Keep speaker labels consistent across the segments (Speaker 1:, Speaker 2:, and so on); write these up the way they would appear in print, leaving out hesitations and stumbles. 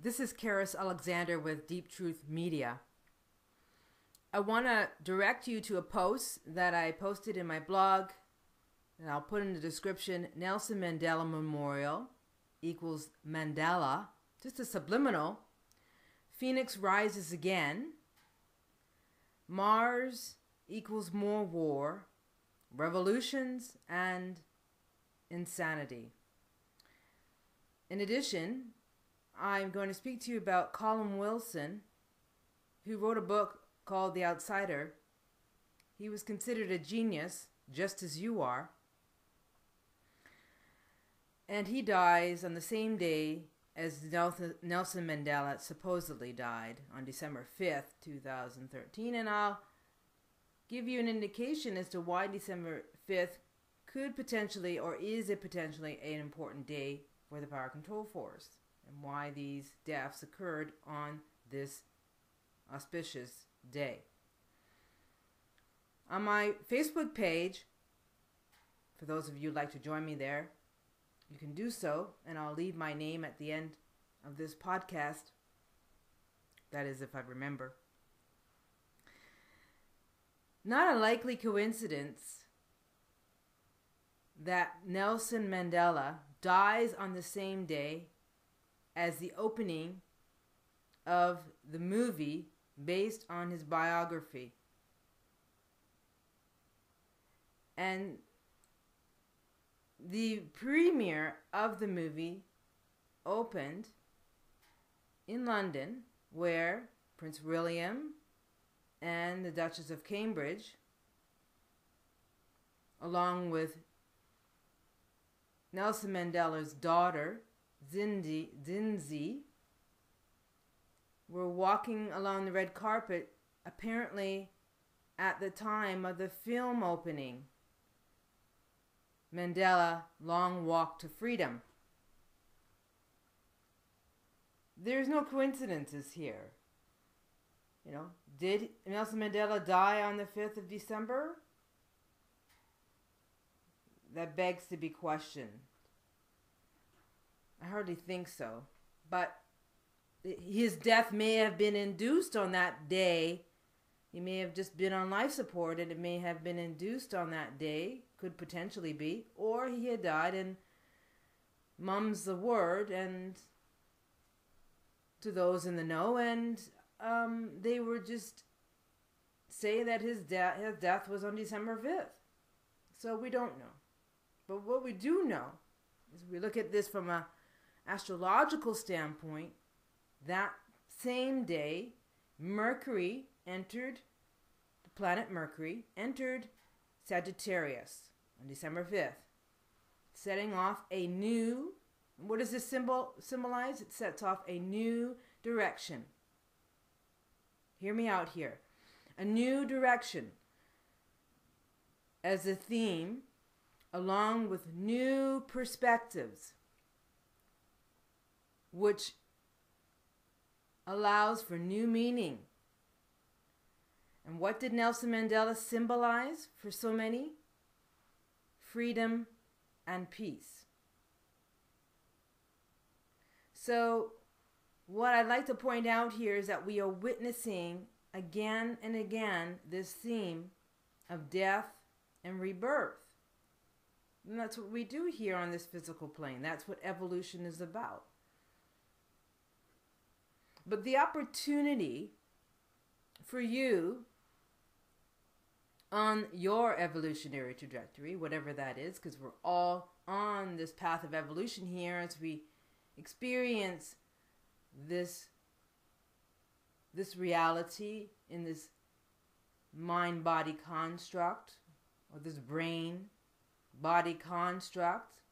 Speaker 1: This is Karis Alexander with Deep Truth Media. I want to direct you to a post that I posted in my blog, and I'll put in the description. Nelson Mandela Memorial equals Mandala, just a subliminal. Phoenix rises again. Mars equals more war, revolutions, and insanity. In addition, I'm going to speak to you about Colin Wilson, who wrote a book called The Outsider. He was considered a genius, just as you are. And he dies on the same day as Nelson Mandela supposedly died, on December 5th, 2013. And I'll give you an indication as to why December 5th could potentially, or is it potentially, an important day for the power control force, and why these deaths occurred on this auspicious day. On my Facebook page, for those of you who'd like to join me there, you can do so, and I'll leave my name at the end of this podcast. That is, if I remember. Not a likely coincidence that Nelson Mandela dies on the same day as the opening of the movie based on his biography. And the premiere of the movie opened in London, where Prince William and the Duchess of Cambridge, along with Nelson Mandela's daughter, Zinzi, were walking along the red carpet, apparently at the time of the film opening, Mandela, Long Walk to Freedom. There's no coincidences here. You know, did Nelson Mandela die on the 5th of December? That begs to be questioned. I hardly think so. But his death may have been induced on that day. He may have just been on life support, and it may have been induced on that day. Could potentially be. Or he had died and mum's the word and to those in the know, and they were just say that his death was on December 5th. So we don't know. But what we do know is, we look at this from an astrological standpoint, that same day, Mercury entered, the planet Mercury entered Sagittarius on December 5th, setting off a new, what does this symbolize? It sets off a new direction. Hear me out here. A new direction as a theme, along with new perspectives, which allows for new meaning. And what did Nelson Mandela symbolize for so many? Freedom and peace. So what I'd like to point out here is that we are witnessing again and again this theme of death and rebirth. And that's what we do here on this physical plane. That's what evolution is about. But the opportunity for you on your evolutionary trajectory, whatever that is, because we're all on this path of evolution here as we experience this reality in this mind-body construct, or this brain-body construct,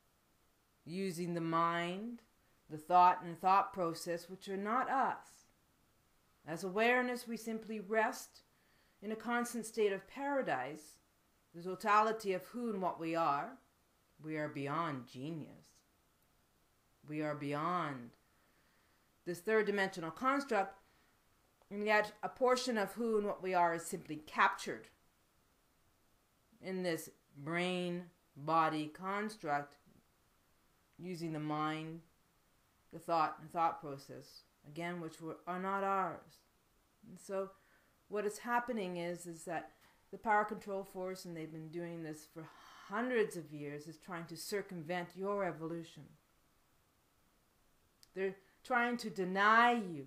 Speaker 1: using the mind, the thought and thought process, which are not us. As awareness, we simply rest in a constant state of paradise, the totality of who and what we are. We are beyond genius. We are beyond this third dimensional construct, and yet a portion of who and what we are is simply captured in this brain-body construct, using the mind, the thought and thought process again, which are not ours. And so what is happening is that the power control force, and they've been doing this for hundreds of years, is trying to circumvent your evolution. They're trying to deny you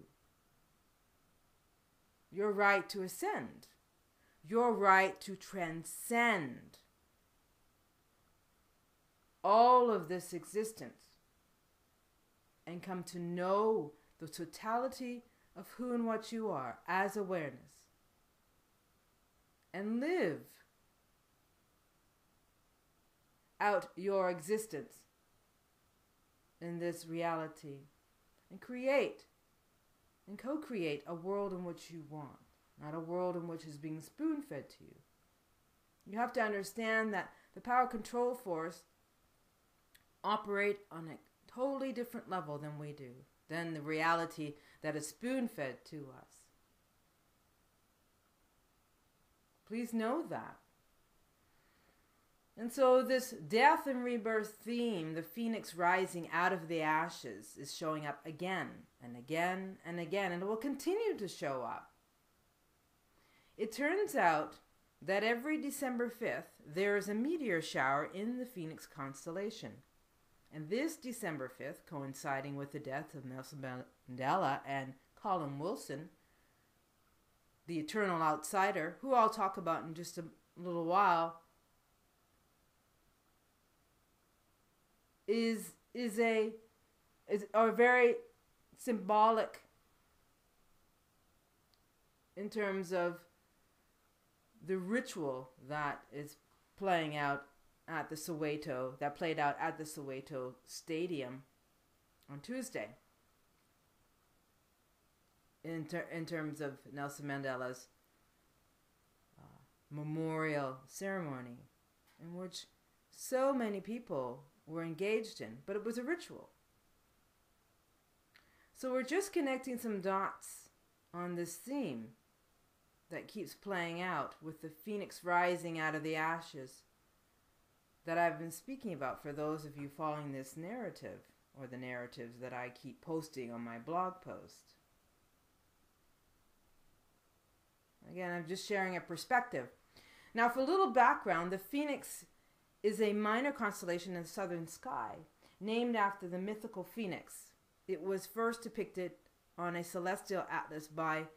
Speaker 1: your right to ascend, your right to transcend all of this existence and come to know the totality of who and what you are as awareness and live out your existence in this reality and create and co-create a world in which you want, not a world in which is being spoon-fed to you. You have to understand that the power control force operate on a totally different level than we do, than the reality that is spoon-fed to us. Please know that. And so this death and rebirth theme, the phoenix rising out of the ashes, is showing up again and again and again, and it will continue to show up. It turns out that every December 5th, there is a meteor shower in the Phoenix constellation. And this December 5th, coinciding with the death of Nelson Mandela and Colin Wilson, the eternal outsider, who I'll talk about in just a little while, is very symbolic in terms of the ritual that is playing out at the Soweto, that played out at the Soweto Stadium on Tuesday, in terms of Nelson Mandela's memorial ceremony, in which so many people were engaged in, but it was a ritual. So we're just connecting some dots on this theme that keeps playing out with the phoenix rising out of the ashes that I've been speaking about for those of you following this narrative, or the narratives that I keep posting on my blog post. Again, I'm just sharing a perspective. Now, for a little background, the phoenix is a minor constellation in the southern sky, named after the mythical phoenix. It was first depicted on a celestial atlas by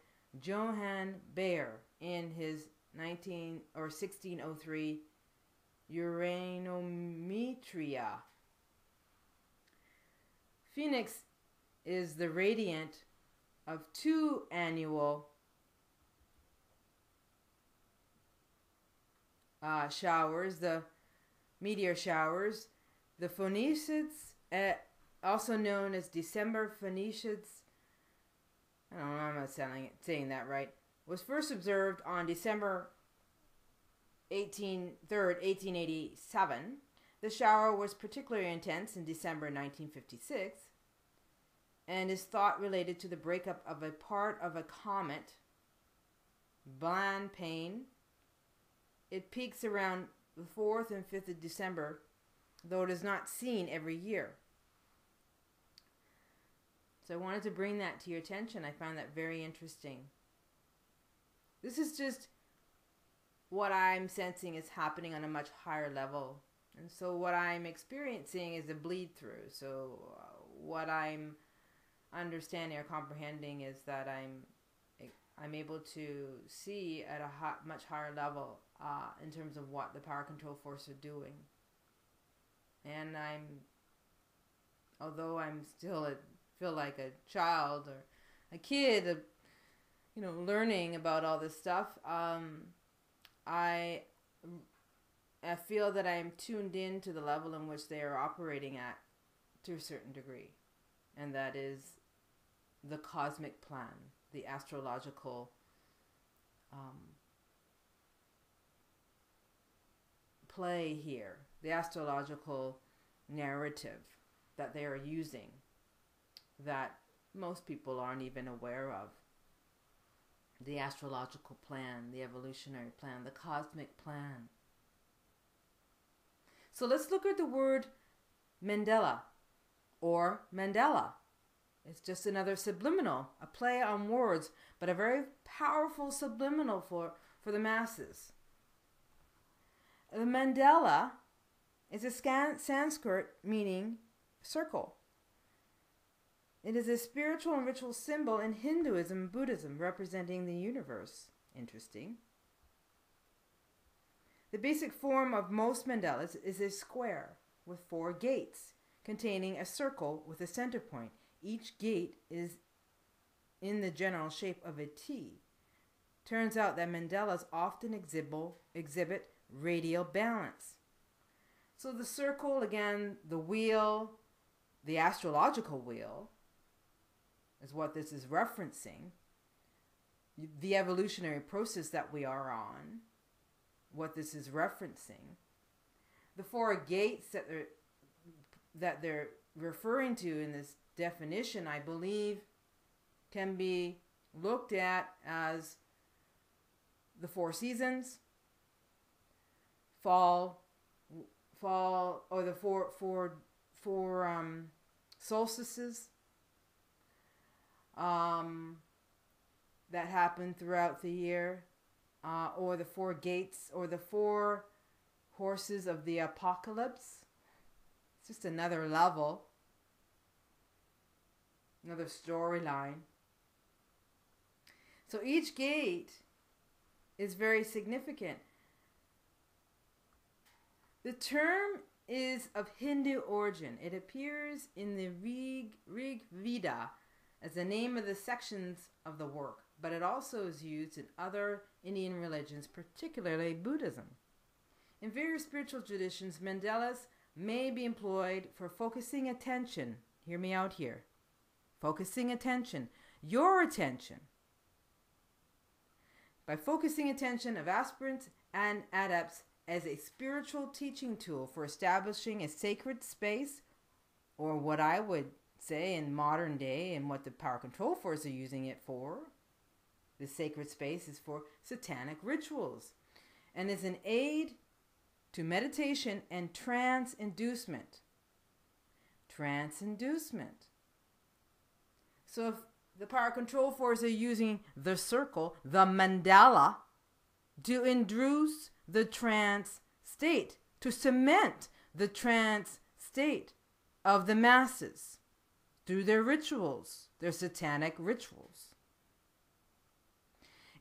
Speaker 1: Johann Bayer in his 1603 Uranometria. Phoenix is the radiant of two annual showers, the meteor showers, the Phoenicids, also known as December Phoenicids. I don't know, I'm not saying that right. Was first observed on December 3rd, 1887. The shower was particularly intense in December 1956 and is thought related to the breakup of a part of a comet, Blancpain. It peaks around the 4th and 5th of December, though it is not seen every year. So I wanted to bring that to your attention. I found that very interesting. This is just what I'm sensing is happening on a much higher level. And so what I'm experiencing is a bleed through. So what I'm understanding or comprehending is that I'm able to see at a much higher level in terms of what the power control force are doing. And although I'm still feel like a child or a kid, learning about all this stuff, I feel that I'm tuned in to the level in which they are operating at to a certain degree. And that is the cosmic plan, the astrological play here, the astrological narrative that they are using that most people aren't even aware of. The astrological plan, the evolutionary plan, the cosmic plan. So let's look at the word Mandela or Mandela. It's just another subliminal, a play on words, but a very powerful subliminal for the masses. The Mandala is a Sanskrit meaning circle. It is a spiritual and ritual symbol in Hinduism and Buddhism representing the universe. Interesting. The basic form of most mandalas is a square with 4 gates containing a circle with a center point. Each gate is in the general shape of a T. Turns out that mandalas often exhibit radial balance. So the circle, again, the wheel, the astrological wheel, is what this is referencing. The evolutionary process that we are on, what this is referencing. The 4 gates that they're referring to in this definition, I believe, can be looked at as the 4 seasons, fall, or the four solstices that happen throughout the year, or the 4 gates, or the 4 horses of the apocalypse. It's just another level, another storyline. So each gate is very significant. The term is of Hindu origin. It appears in the Rig Veda as the name of the sections of the work, but it also is used in other Indian religions, particularly Buddhism. In various spiritual traditions, mandalas may be employed for focusing attention. Hear me out here. Focusing attention. Your attention. By focusing attention of aspirants and adepts as a spiritual teaching tool for establishing a sacred space, or what I would say in modern day and what the power control force are using it for, the sacred space is for satanic rituals and is an aid to meditation and trance inducement. Trance inducement. So if the power control force are using the circle, the mandala, to induce the trance state, to cement the trance state of the masses through their rituals, their satanic rituals.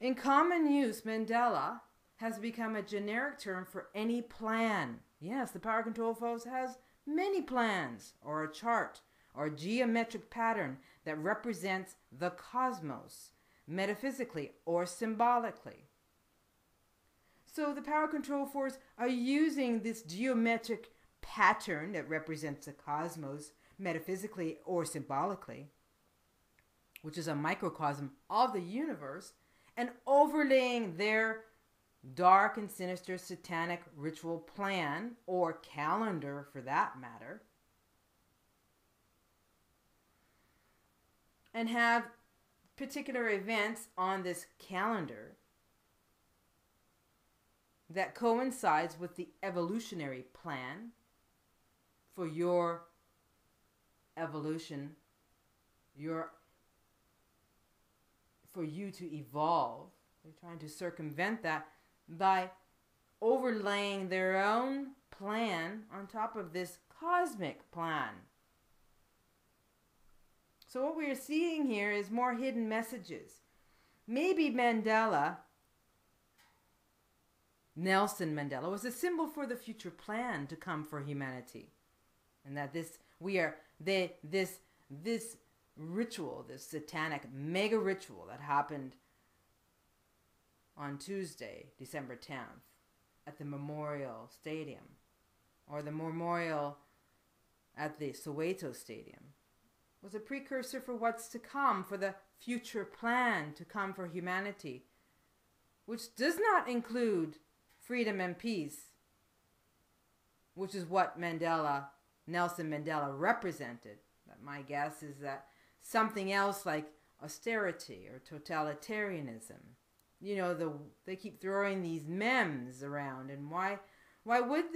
Speaker 1: In common use, mandala has become a generic term for any plan. Yes, the power control force has many plans, or a chart, or a geometric pattern that represents the cosmos, metaphysically or symbolically. So the power control force are using this geometric pattern that represents the cosmos, metaphysically or symbolically, which is a microcosm of the universe, and overlaying their dark and sinister satanic ritual plan, or calendar for that matter, and have particular events on this calendar that coincides with the evolutionary plan for your evolution, for you to evolve. They're trying to circumvent that by overlaying their own plan on top of this cosmic plan. So what we are seeing here is more hidden messages. Maybe Mandela, Nelson Mandela, was a symbol for the future plan to come for humanity, and that this ritual, this satanic mega ritual that happened on Tuesday, December 10th, at the Memorial Stadium, or the memorial at the Soweto Stadium, was a precursor for what's to come, for the future plan to come for humanity, which does not include freedom and peace, which is what Nelson Mandela represented. But my guess is that something else like austerity or totalitarianism. You know, they keep throwing these memes around, and why would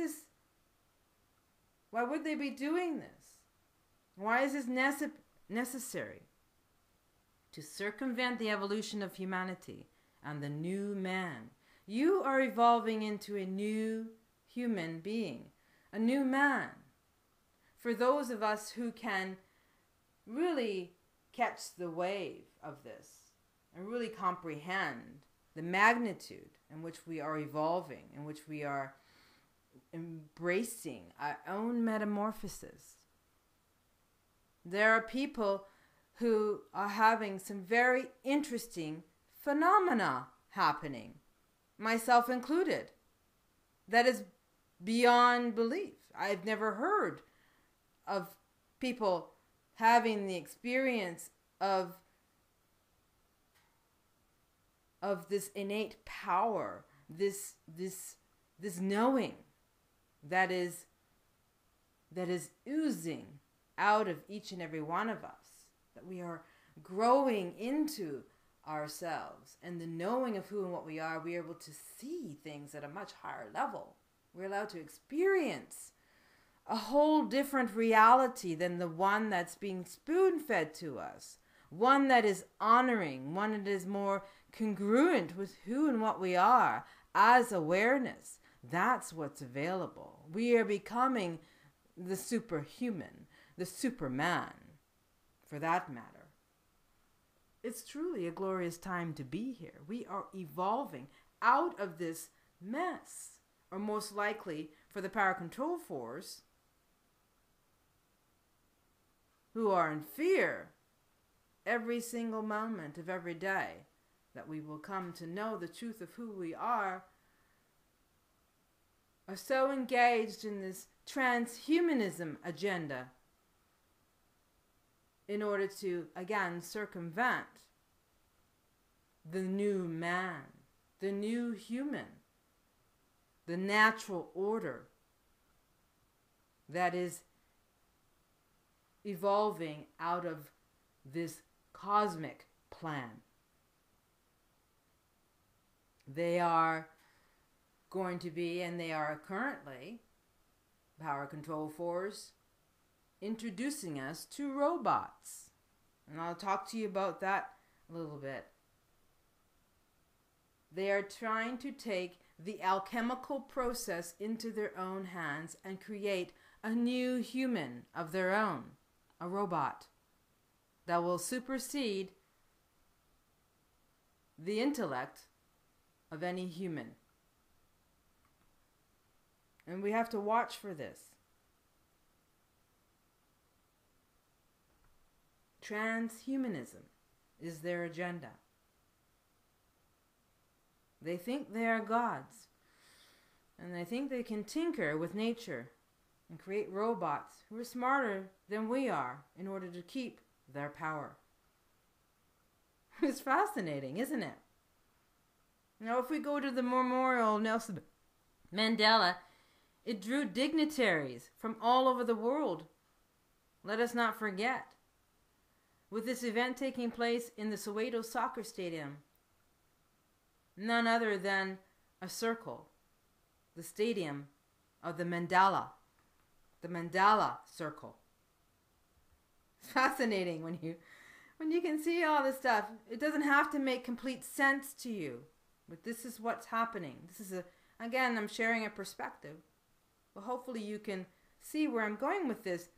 Speaker 1: they be doing this? Why is this necessary to circumvent the evolution of humanity and the new man. You are evolving into a new human being, a new man. For those of us who can really catch the wave of this and really comprehend the magnitude in which we are evolving, in which we are embracing our own metamorphosis. There are people who are having some very interesting phenomena happening, myself included, that is beyond belief. I've never heard of people having the experience of this innate power, this knowing that is oozing out of each and every one of us, that we are growing into ourselves, and the knowing of who and what we are able to see things at a much higher level. We're allowed to experience a whole different reality than the one that's being spoon-fed to us, one that is honoring, one that is more congruent with who and what we are as awareness. That's what's available. We are becoming the superhuman, the superman, for that matter. It's truly a glorious time to be here. We are evolving out of this mess, or most likely for the power control force, who are in fear every single moment of every day that we will come to know the truth of who we are so engaged in this transhumanism agenda in order to, again, circumvent the new man, the new human, the natural order that is evolving out of this cosmic plan. They are going to be, and they are currently, power control force, introducing us to robots. And I'll talk to you about that a little bit. They are trying to take the alchemical process into their own hands and create a new human of their own, a robot that will supersede the intellect of any human. And we have to watch for this. Transhumanism is their agenda. They think they are gods, and they think they can tinker with nature and create robots who are smarter than we are in order to keep their power. It's fascinating, isn't it? Now, if we go to the memorial Nelson Mandela, it drew dignitaries from all over the world. Let us not forget. With this event taking place in the Soweto soccer stadium, none other than a circle, the stadium of the Mandala circle. It's fascinating when you can see all this stuff. It doesn't have to make complete sense to you, but this is what's happening. This is again, I'm sharing a perspective, but hopefully you can see where I'm going with this.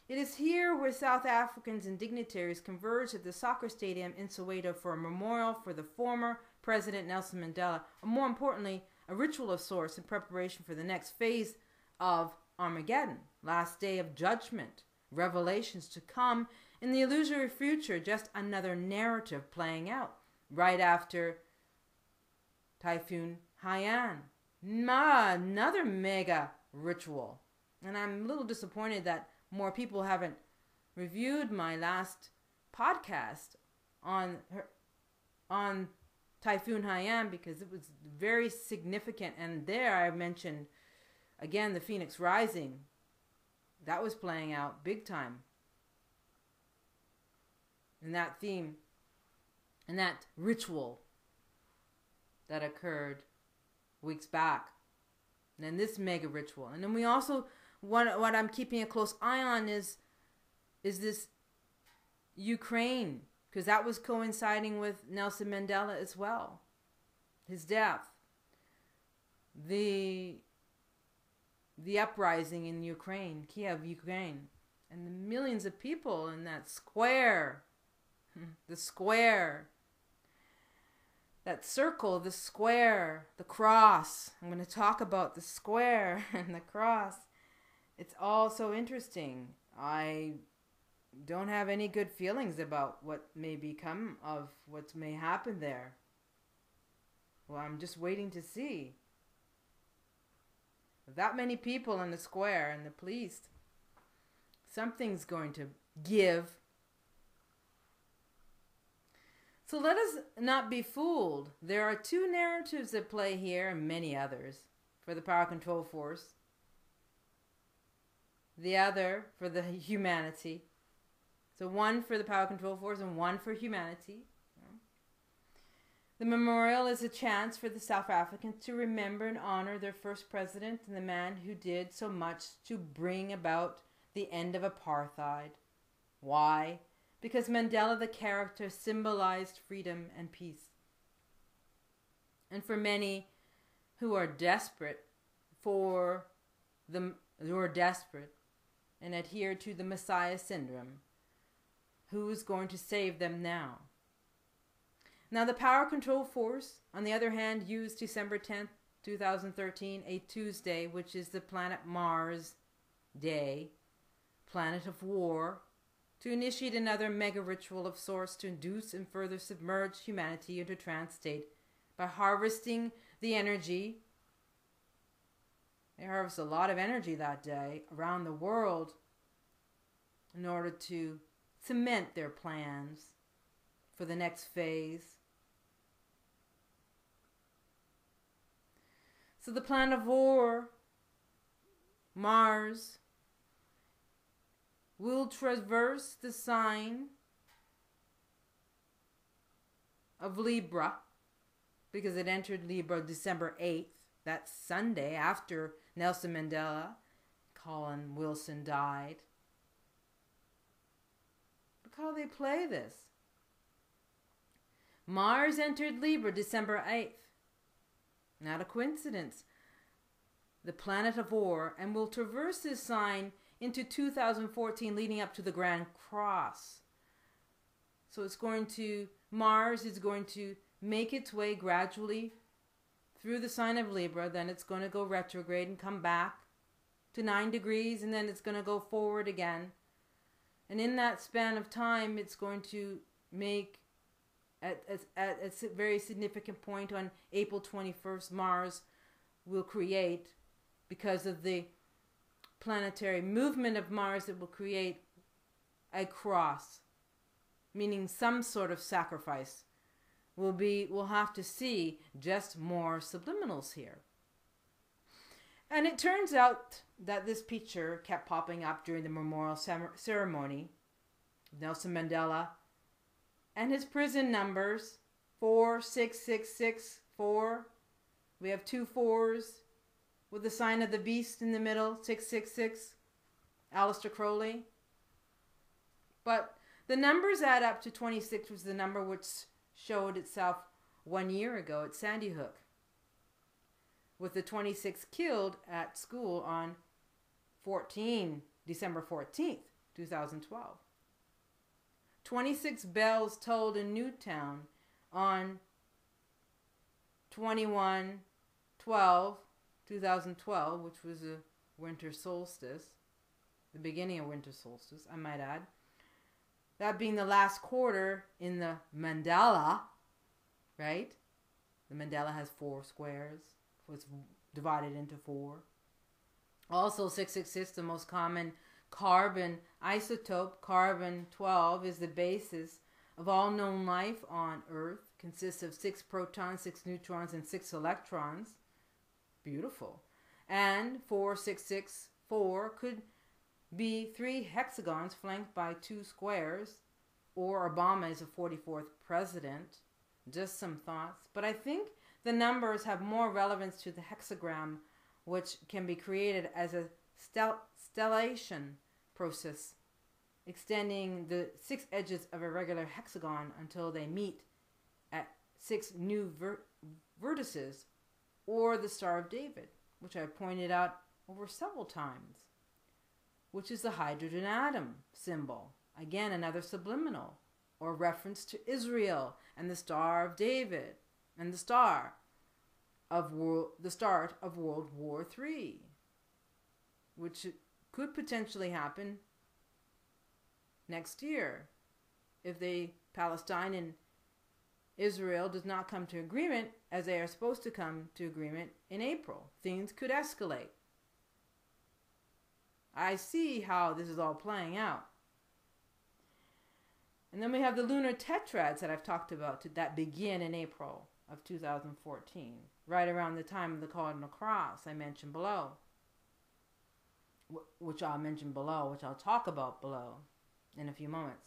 Speaker 1: It is here where South Africans and dignitaries converged at the soccer stadium in Soweto for a memorial for the former President Nelson Mandela, or more importantly, a ritual of sorts in preparation for the next phase of Armageddon, last day of judgment, revelations to come in the illusory future, just another narrative playing out right after Typhoon Haiyan. Another mega ritual. And I'm a little disappointed that more people haven't reviewed my last podcast on Typhoon Haiyan, because it was very significant. And there I mentioned, again, the Phoenix Rising. That was playing out big time. And that theme and that ritual that occurred weeks back. And then this mega ritual. And then we also, what I'm keeping a close eye on is this Ukraine, because that was coinciding with Nelson Mandela as well, his death. The uprising in Ukraine, Kiev, Ukraine, and the millions of people in that square, the square, that circle, the square, the cross. I'm going to talk about the square and the cross. It's all so interesting. I don't have any good feelings about what may become of what may happen there. Well, I'm just waiting to see. That many people in the square and the police, something's going to give. So let us not be fooled. There are two narratives at play here and many others for the power control force. The other for the humanity. So one for the power control force and one for humanity. The memorial is a chance for the South Africans to remember and honor their first president and the man who did so much to bring about the end of apartheid. Why? Because Mandela, the character, symbolized freedom and peace. And for many who are desperate and adhere to the Messiah syndrome, who is going to save them now? Now, the power control force, on the other hand, used December 10th, 2013, a Tuesday, which is the planet Mars day, planet of war, to initiate another mega ritual of sorts to induce and further submerge humanity into trance state by harvesting the energy. They harvest a lot of energy that day around the world in order to cement their plans for the next phase. So the planet of war, Mars, will traverse the sign of Libra, because it entered Libra December 8th. That's Sunday after Nelson Mandela, Colin Wilson died. Look how they play this. Mars entered Libra December 8th. Not a coincidence. The planet of war, and will traverse this sign into 2014, leading up to the Grand Cross. So Mars is going to make its way gradually through the sign of Libra, then it's going to go retrograde and come back to 9 degrees, and then it's going to go forward again. And in that span of time, it's going to make, at a very significant point on April 21st, Mars will create, because of the planetary movement of Mars, it will create a cross, meaning some sort of sacrifice. We'll have to see just more subliminals here. And it turns out that this picture kept popping up during the memorial ceremony. Nelson Mandela and his prison numbers, 46664. We have 2 4s with the sign of the beast in the middle, 666, Aleister Crowley. But the numbers add up to 26, which is the number which showed itself 1 year ago at Sandy Hook, with the 26 killed at school on December 14th, 2012. 26 bells tolled in Newtown on 21/12/2012, which was a winter solstice, the beginning of winter solstice, I might add. That being the last quarter in the Mandala, right? The Mandala has 4 squares. It's divided into 4. Also, 666, the most common carbon isotope, carbon-12, is the basis of all known life on Earth. Consists of 6 protons, 6 neutrons, and 6 electrons. Beautiful. And 4664 could be 3 hexagons flanked by 2 squares, or Obama is a 44th president. Just some thoughts. But I think the numbers have more relevance to the hexagram, which can be created as a stellation process extending the 6 edges of a regular hexagon until they meet at 6 new vertices, or the Star of David, which I pointed out over several times, which is the hydrogen atom symbol. Again, another subliminal or reference to Israel and the Star of David and the start of World War III, which could potentially happen next year if Palestine and Israel does not come to agreement as they are supposed to come to agreement in April. Things could escalate. I see how this is all playing out. And then we have the lunar tetrads that I've talked about that begin in April of 2014, right around the time of the Cardinal Cross I mentioned below, which I'll talk about below in a few moments.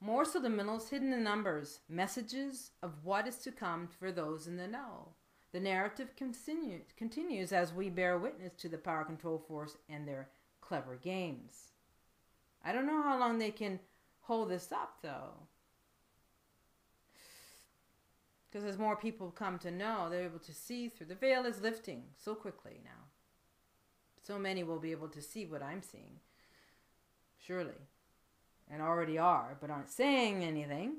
Speaker 1: More subliminals hidden in numbers, messages of what is to come for those in the know. The narrative continues as we bear witness to the power control force and their clever games. I don't know how long they can hold this up, though. Because as more people come to know, they're able to see through. The veil is lifting so quickly now. So many will be able to see what I'm seeing. Surely. And already are, but aren't saying anything.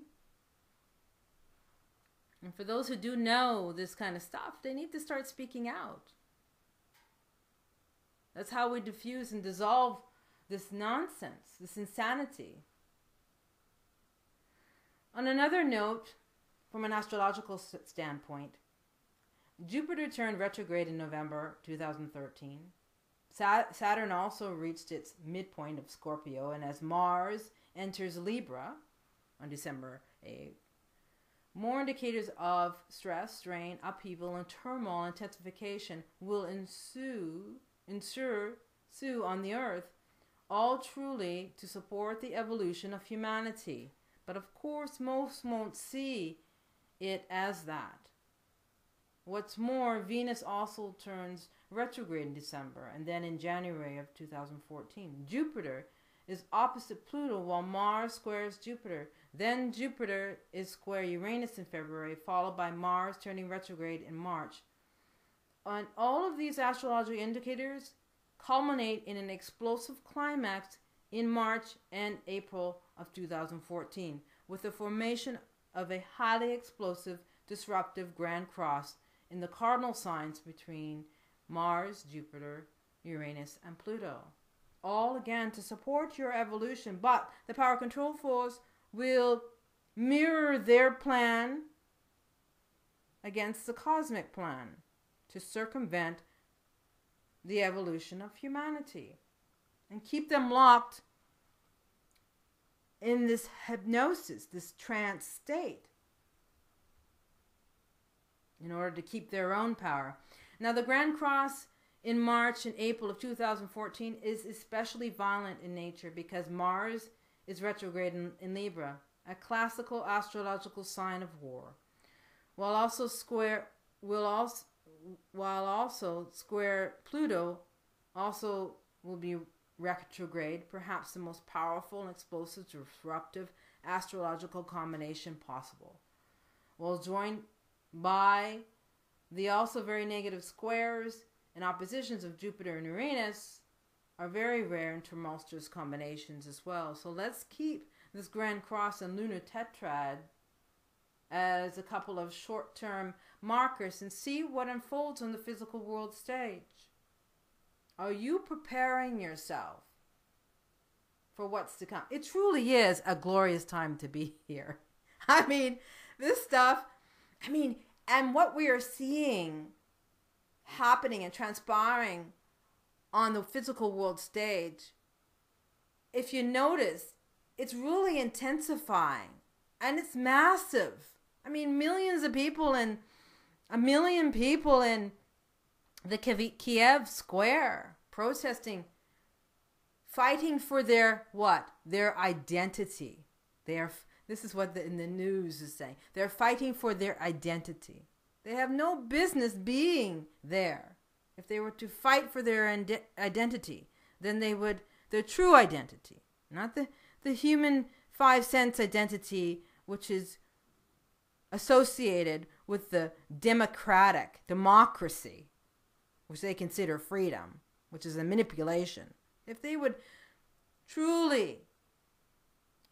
Speaker 1: And for those who do know this kind of stuff, they need to start speaking out. That's how we diffuse and dissolve this nonsense, this insanity. On another note, from an astrological standpoint, Jupiter turned retrograde in November 2013. Saturn also reached its midpoint of Scorpio, and as Mars enters Libra on December 8th, more indicators of stress, strain, upheaval, and turmoil intensification will ensue on the earth, all truly to support the evolution of humanity. But of course, most won't see it as that. What's more, Venus also turns retrograde in December, and then in January of 2014. Jupiter is opposite Pluto while Mars squares Jupiter. Then Jupiter is square Uranus in February, followed by Mars turning retrograde in March. And all of these astrological indicators culminate in an explosive climax in March and April of 2014, with the formation of a highly explosive, disruptive grand cross in the cardinal signs between Mars, Jupiter, Uranus, and Pluto. All again to support your evolution, but the power control force will mirror their plan against the cosmic plan to circumvent the evolution of humanity and keep them locked in this hypnosis, this trance state, in order to keep their own power. Now, the Grand Cross in March and April of 2014 is especially violent in nature because Mars is retrograde in Libra, a classical astrological sign of war, while also square Pluto also will be retrograde, perhaps the most powerful and explosive, disruptive astrological combination possible, while joined by the also very negative squares and oppositions of Jupiter and Uranus are very rare and tumultuous combinations as well. So let's keep this Grand Cross and Lunar Tetrad as a couple of short-term markers and see what unfolds on the physical world stage. Are you preparing yourself for what's to come? It truly is a glorious time to be here. I mean, this stuff, and what we are seeing happening and transpiring on the physical world stage, if you notice, it's really intensifying and it's massive. I mean, millions of people and 1 million people in the Kiev square protesting, fighting for their what? Their identity. This is what in the news is saying. They're fighting for their identity. They have no business being there. If they were to fight for their identity, then they would, their true identity, Not the human five sense identity, which is associated with the democracy, which they consider freedom, which is a manipulation. If they would truly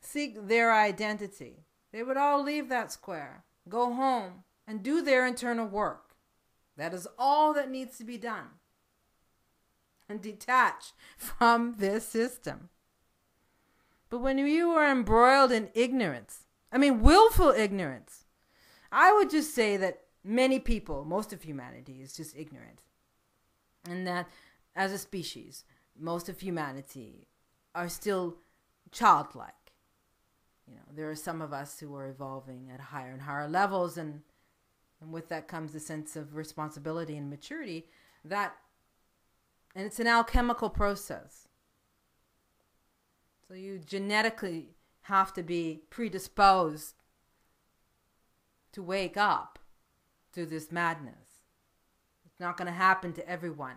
Speaker 1: seek their identity, they would all leave that square, go home, and do their internal work. That is all that needs to be done. And detach from this system. But when you are embroiled in ignorance, willful ignorance, I would just say that many people, most of humanity, is just ignorant. And that as a species, most of humanity are still childlike. There are some of us who are evolving at higher and higher levels, and with that comes a sense of responsibility and maturity, and it's an alchemical process. So you genetically have to be predisposed to wake up to this madness. It's not going to happen to everyone.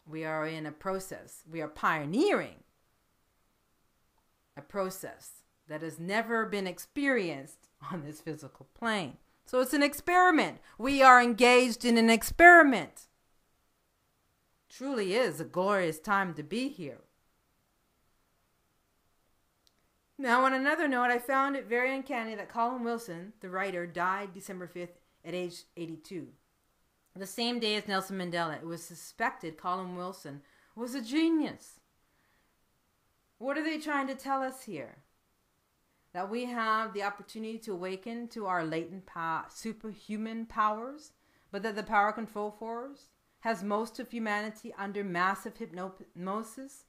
Speaker 1: We are in a process. We are pioneering a process that has never been experienced on this physical plane. So it's an experiment. We are engaged in an experiment. Truly is a glorious time to be here. Now, on another note, I found it very uncanny that Colin Wilson, the writer, died December 5th at age 82. The same day as Nelson Mandela, it was suspected Colin Wilson was a genius. What are they trying to tell us here? That we have the opportunity to awaken to our latent superhuman powers, but that the power control force has most of humanity under massive hypnosis,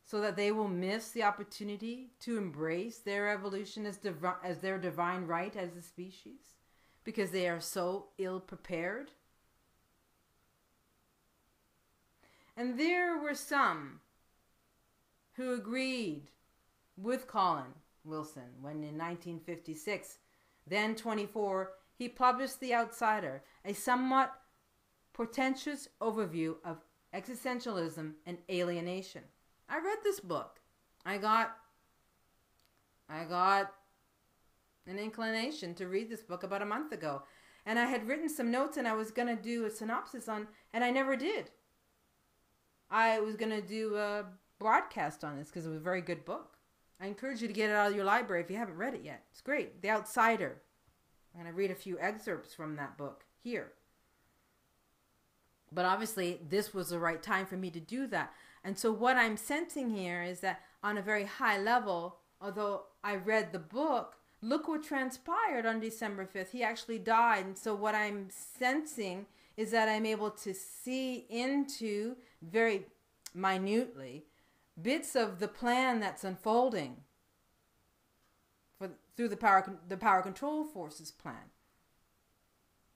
Speaker 1: so that they will miss the opportunity to embrace their evolution as their divine right as a species, because they are so ill prepared. And there were some who agreed with Colin Wilson when in 1956, then 24, he published The Outsider, a somewhat portentous overview of existentialism and alienation. I read this book. I got an inclination to read this book about a month ago. And I had written some notes and I was going to do a synopsis on, and I never did. I was going to do a broadcast on this because it was a very good book. I encourage you to get it out of your library if you haven't read it yet. It's great. The Outsider. I'm going to read a few excerpts from that book here. But obviously, this was the right time for me to do that. And so what I'm sensing here is that on a very high level, although I read the book, look what transpired on December 5th. He actually died. And so what I'm sensing is that I'm able to see into very minutely bits of the plan that's unfolding through the power control forces plan.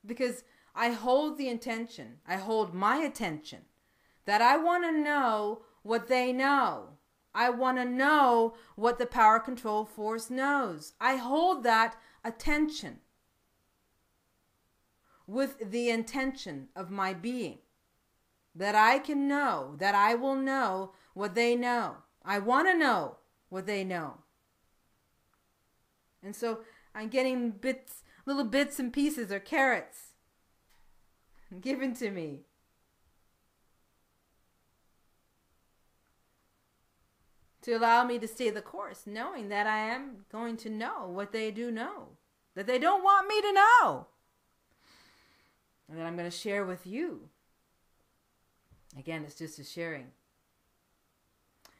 Speaker 1: Because I hold the intention, I hold my attention, that I want to know what they know. I want to know what the power control force knows. I hold that attention with the intention of my being, that I can know, that I will know what they know. I want to know what they know. And so I'm getting little bits and pieces or carrots given to me. To allow me to stay the course, knowing that I am going to know what they do know, that they don't want me to know, and that I'm going to share with you. Again, it's just a sharing.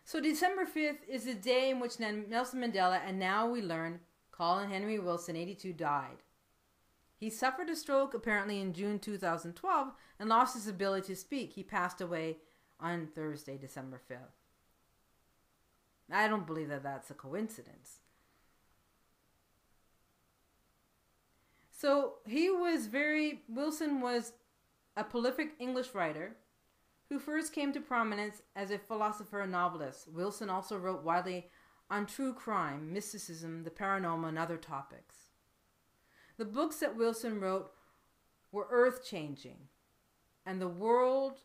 Speaker 1: So December 5th is the day in which Nelson Mandela, and now we learn Colin Henry Wilson, 82, died. He suffered a stroke apparently in June 2012 and lost his ability to speak. He passed away on Thursday, December 5th. I don't believe that that's a coincidence. So Wilson was a prolific English writer who first came to prominence as a philosopher and novelist. Wilson also wrote widely on true crime, mysticism, the paranormal, and other topics. The books that Wilson wrote were earth-changing, and the world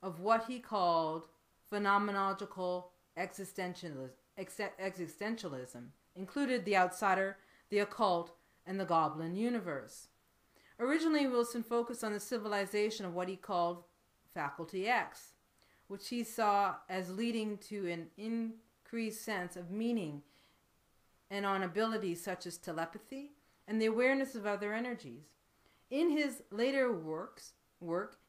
Speaker 1: of what he called phenomenological existentialism included the outsider, the occult, and the goblin universe. Originally, Wilson focused on the civilization of what he called Faculty X, which he saw as leading to an increased sense of meaning and on abilities such as telepathy and the awareness of other energies. In his later work,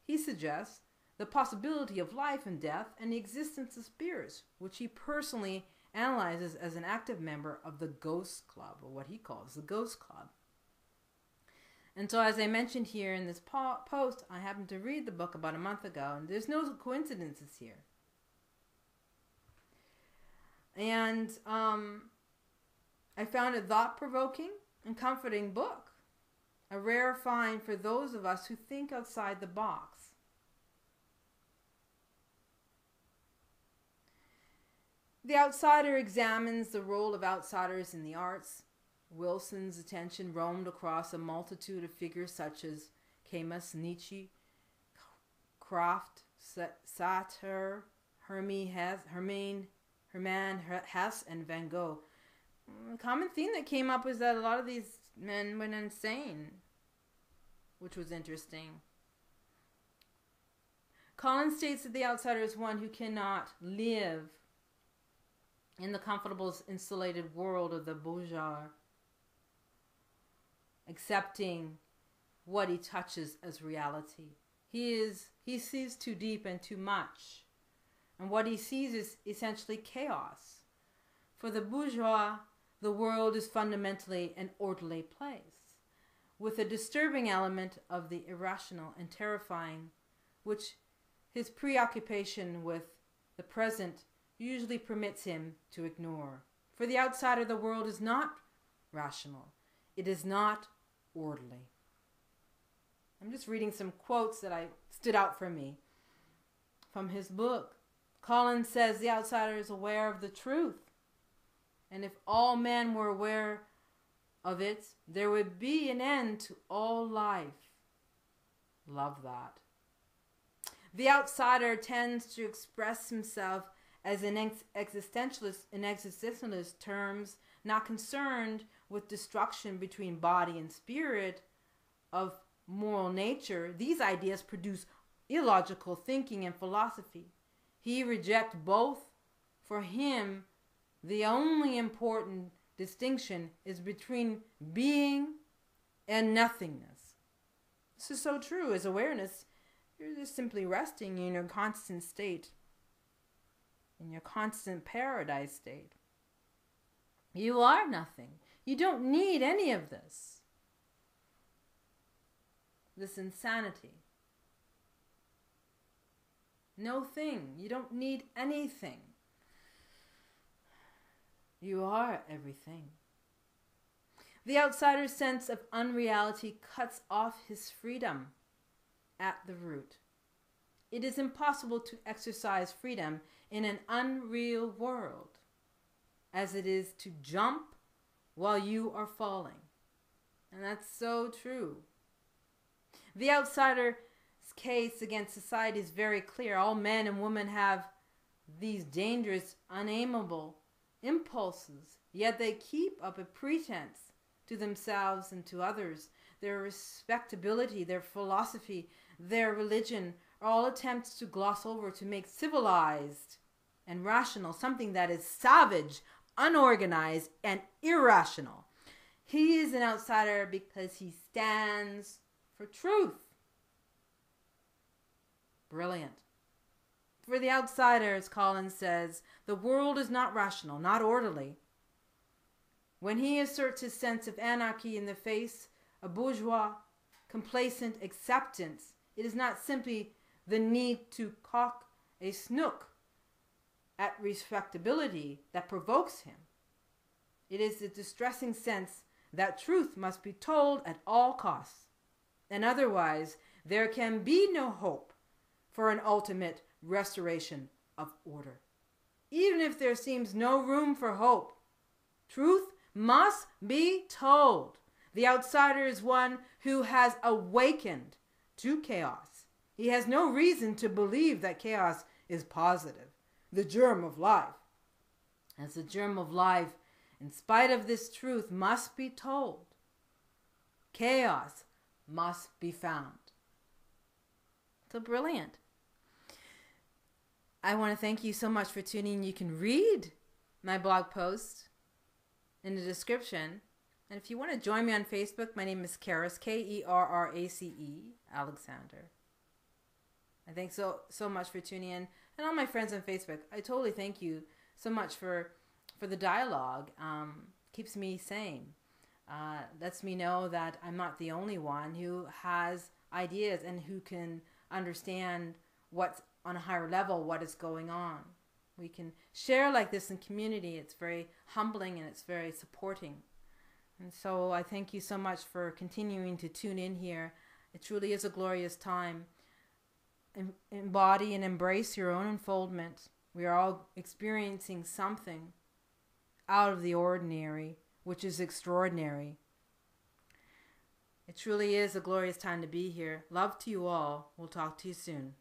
Speaker 1: he suggests the possibility of life and death and the existence of spirits, which he personally analyzes as an active member of the Ghost Club, or what he calls the Ghost Club. And so, as I mentioned here in this post, I happened to read the book about a month ago, and there's no coincidences here. And I found it thought-provoking and comforting book, a rare find for those of us who think outside the box. The Outsider examines the role of outsiders in the arts. Wilson's attention roamed across a multitude of figures such as Camus, Nietzsche, Kraft, Sartre, Hermann Hesse, and Van Gogh. The common theme that came up was that a lot of these men went insane, which was interesting. Colin states that the outsider is one who cannot live in the comfortable, insulated world of the bourgeois, accepting what he touches as reality. He sees too deep and too much, and what he sees is essentially chaos. For the bourgeois, the world is fundamentally an orderly place, with a disturbing element of the irrational and terrifying, which his preoccupation with the present usually permits him to ignore. For the outsider, the world is not rational. It is not orderly. I'm just reading some quotes that stood out for me from his book. Colin says the outsider is aware of the truth, and if all men were aware of it, there would be an end to all life. Love that. The outsider tends to express himself as an existentialist in existentialist terms, not concerned with destruction between body and spirit of moral nature. These ideas produce illogical thinking and philosophy. He rejects both. For him, the only important distinction is between being and nothingness. This is so true. As awareness, you're just simply resting in your constant state, in your constant paradise state. You are nothing. You don't need any of this insanity. No thing. You don't need anything. You are everything. The outsider's sense of unreality cuts off his freedom at the root. It is impossible to exercise freedom in an unreal world, as it is to jump while you are falling. And that's so true. The outsider's case against society is very clear. All men and women have these dangerous, unaimable impulses, yet they keep up a pretense to themselves and to others. Their respectability, their philosophy, their religion are all attempts to gloss over, to make civilized and rational something that is savage, unorganized, and irrational. He is an outsider because he stands for truth. Brilliant. For the outsider, as Colin says, the world is not rational, not orderly. When he asserts his sense of anarchy in the face of bourgeois, complacent acceptance, it is not simply the need to cock a snook at respectability that provokes him. It is the distressing sense that truth must be told at all costs, and otherwise there can be no hope for an ultimate restoration of order. Even if there seems no room for hope, truth must be told. The outsider is one who has awakened to chaos. He has no reason to believe that chaos is positive, the germ of life. as the germ of life, in spite of this truth, must be told. Chaos must be found. So brilliant. I want to thank you so much for tuning in. You can read my blog post in the description. And if you want to join me on Facebook, my name is Kerrace, Kerrace, Alexander. I thank so much for tuning in. And all my friends on Facebook, I totally thank you so much for the dialogue. Keeps me sane. Lets me know that I'm not the only one who has ideas and who can understand what's on a higher level, what is going on. We can share like this in community. It's very humbling and it's very supporting. And so I thank you so much for continuing to tune in here. It truly is a glorious time. Embody and embrace your own unfoldment. We are all experiencing something out of the ordinary, which is extraordinary. It truly is a glorious time to be here. Love to you all. We'll talk to you soon.